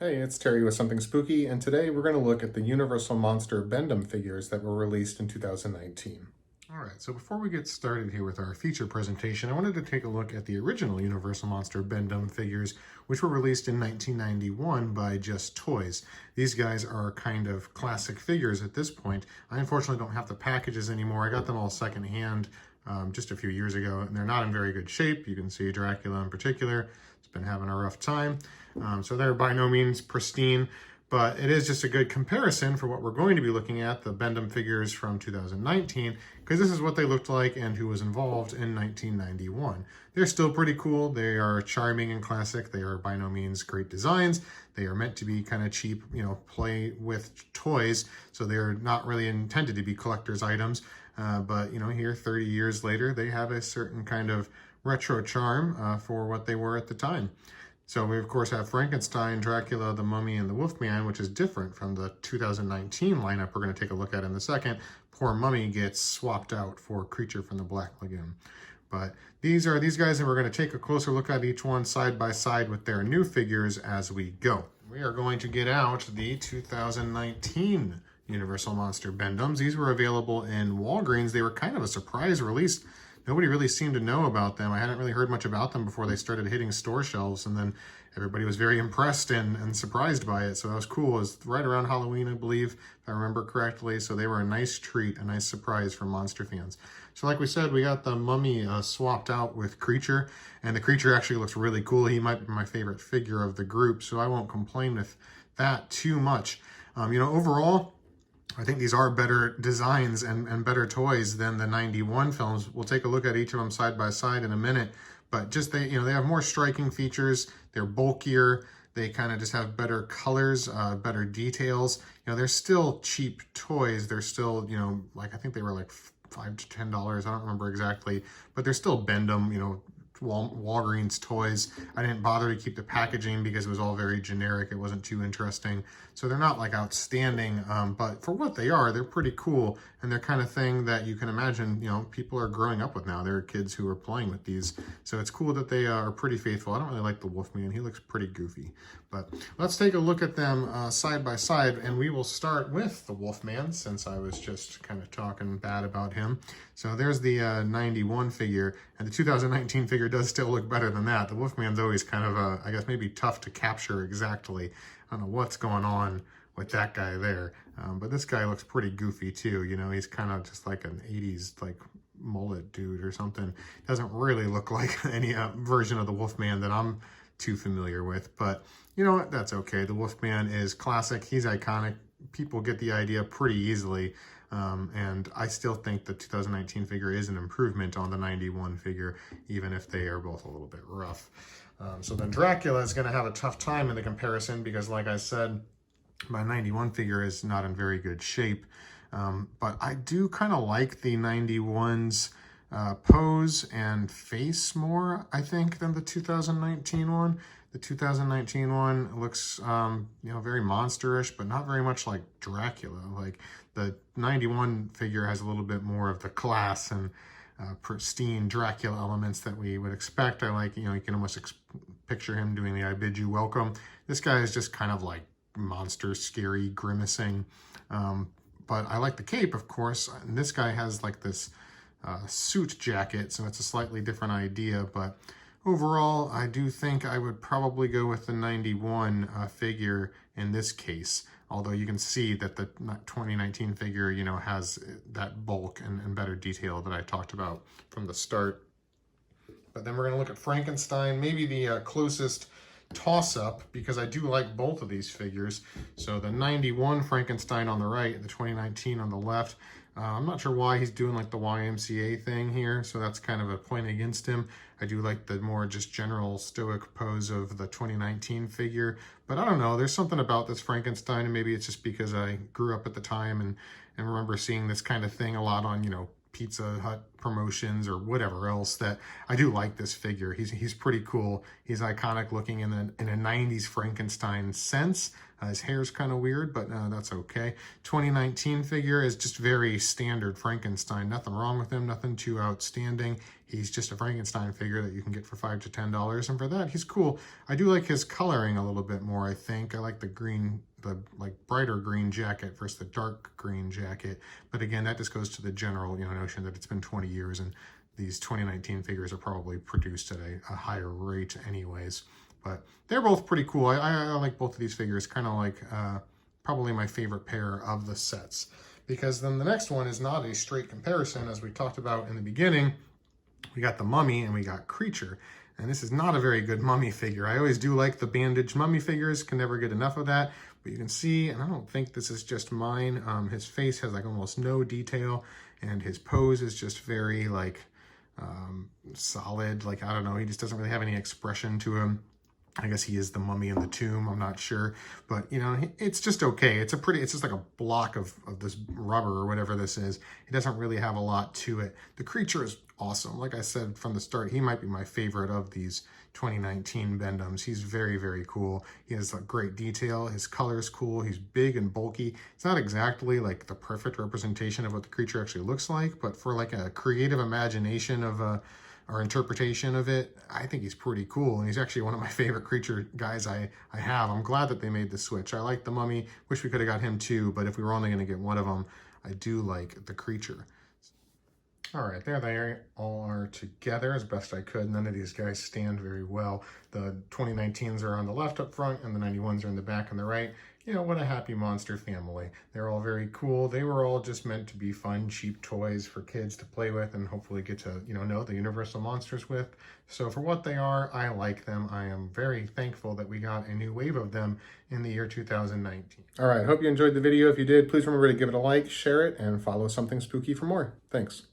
Hey, it's Terry with Something Spooky, and today we're going to look at the Universal Monster Bend-Em figures that were released in 2019. All right, so before we get started here with our feature presentation, I wanted to take a look at the original Universal Monster Bend-Em figures, which were released in 1991 by Just Toys. These guys are kind of classic figures at this point. I unfortunately don't have the packages anymore. I got them all secondhand just a few years ago, and they're not in very good shape. You can see Dracula in particular. It's been having a rough time. So they're by no means pristine, but it is just a good comparison for what we're going to be looking at, the Bend-Em figures from 2019, because this is what they looked like and who was involved in 1991. They're still pretty cool. They are charming and classic. They are by no means great designs. They are meant to be kind of cheap, play with toys, so they're not really intended to be collector's items. But here 30 years later, they have a certain kind of retro charm for what they were at the time. So we, of course, have Frankenstein, Dracula, the Mummy, and the Wolfman, which is different from the 2019 lineup we're going to take a look at in a second. Poor Mummy gets swapped out for Creature from the Black Lagoon. But these are these guys, and we're going to take a closer look at each one side by side with their new figures as we go. We are going to get out the 2019 Universal Monster Bend-Ems. These were available in Walgreens. They were kind of a surprise release. Nobody really seemed to know about them. I hadn't really heard much about them before they started hitting store shelves, and then everybody was very impressed and surprised by it. So that was cool. It was right around Halloween, I believe, if I remember correctly. So they were a nice treat, a nice surprise for monster fans. So like we said, we got the Mummy swapped out with Creature, and the Creature actually looks really cool. He might be my favorite figure of the group, so I won't complain with that too much. Overall, I think these are better designs and better toys than the 91 films. We'll take a look at each of them side by side in a minute, but just they have more striking features. They're bulkier. They kind of just have better colors, better details. They're still cheap toys. They're still, like I think they were like $5 to $10. I don't remember exactly, but they're still Bend-Em, Walgreens toys. I didn't bother to keep the packaging because it was all very generic. It wasn't too interesting. So they're not like outstanding, but for what they are, they're pretty cool. And they're kind of thing that you can imagine, people are growing up with now. There are kids who are playing with these. So it's cool that they are pretty faithful. I don't really like the Wolfman. He looks pretty goofy. But let's take a look at them side by side, and we will start with the Wolfman, since I was just kind of talking bad about him. So there's the 91 figure, and the 2019 figure does still look better than that. The Wolfman's always kind of, I guess, maybe tough to capture exactly. I don't know what's going on with that guy there. But this guy looks pretty goofy too. He's kind of just like an 80s like mullet dude or something. Doesn't really look like any version of the Wolfman that I'm too familiar with. But you know what? That's okay. The Wolfman is classic. He's iconic. People get the idea pretty easily. And I still think the 2019 figure is an improvement on the 91 figure, even if they are both a little bit rough. So then Dracula is going to have a tough time in the comparison because, like I said, my 91 figure is not in very good shape. But I do kind of like the 91's pose and face more, I think, than the 2019 one. The 2019 one looks, very monsterish, but not very much like Dracula. Like the 91 figure has a little bit more of the class and pristine Dracula elements that we would expect. I like, you can almost picture him doing the I bid you welcome. This guy is just kind of like monster, scary, grimacing. But I like the cape, of course. And this guy has like this suit jacket, so it's a slightly different idea. But overall, I do think I would probably go with the 91 figure in this case. Although you can see that the 2019 figure, has that bulk and better detail that I talked about from the start. But then we're going to look at Frankenstein, maybe the closest toss-up, because I do like both of these figures. So the 91 Frankenstein on the right, the 2019 on the left. I'm not sure why he's doing like the YMCA thing here, so that's kind of a point against him. I do like the more just general stoic pose of the 2019 figure, but I don't know, there's something about this Frankenstein, and maybe it's just because I grew up at the time and remember seeing this kind of thing a lot on, Pizza Hut promotions or whatever else, that I do like this figure. He's pretty cool. He's iconic looking in a 90s Frankenstein sense. His hair's kind of weird, but that's okay. 2019 figure is just very standard Frankenstein. Nothing wrong with him, nothing too outstanding. He's just a Frankenstein figure that you can get for $5 to $10, and for that, he's cool. I do like his coloring a little bit more, I think. I like the green, the like brighter green jacket versus the dark green jacket. But again, that just goes to the general, notion that it's been 20 years and these 2019 figures are probably produced at a higher rate anyways. But they're both pretty cool. I like both of these figures, kind of like probably my favorite pair of the sets. Because then the next one is not a straight comparison, as we talked about in the beginning. We got the Mummy and we got Creature. And this is not a very good Mummy figure. I always do like the bandaged Mummy figures, can never get enough of that. But you can see, and I don't think this is just mine, his face has like almost no detail, and his pose is just very like solid. Like, I don't know, he just doesn't really have any expression to him. I guess he is the mummy in the tomb, I'm not sure. But, it's just okay. It's just like a block of this rubber or whatever this is. It doesn't really have a lot to it. The Creature is awesome. Like I said from the start, he might be my favorite of these 2019 Bend-Ems. He's very, very cool. He has a great detail. His color is cool. He's big and bulky. It's not exactly like the perfect representation of what the Creature actually looks like, but for like a creative imagination of or interpretation of it, I think he's pretty cool, and he's actually one of my favorite Creature guys I have. I'm glad that they made the switch. I like the Mummy, wish we could have got him too, but if we were only going to get one of them, I do like the Creature. All right, there they all are together as best I could. None of these guys stand very well. The 2019s are on the left up front, and the 91s are in the back on the right. What a happy monster family. They're all very cool. They were all just meant to be fun, cheap toys for kids to play with and hopefully get to, know the Universal Monsters with. So for what they are, I like them. I am very thankful that we got a new wave of them in the year 2019. All right, hope you enjoyed the video. If you did, please remember to give it a like, share it, and follow Something Spooky for more. Thanks.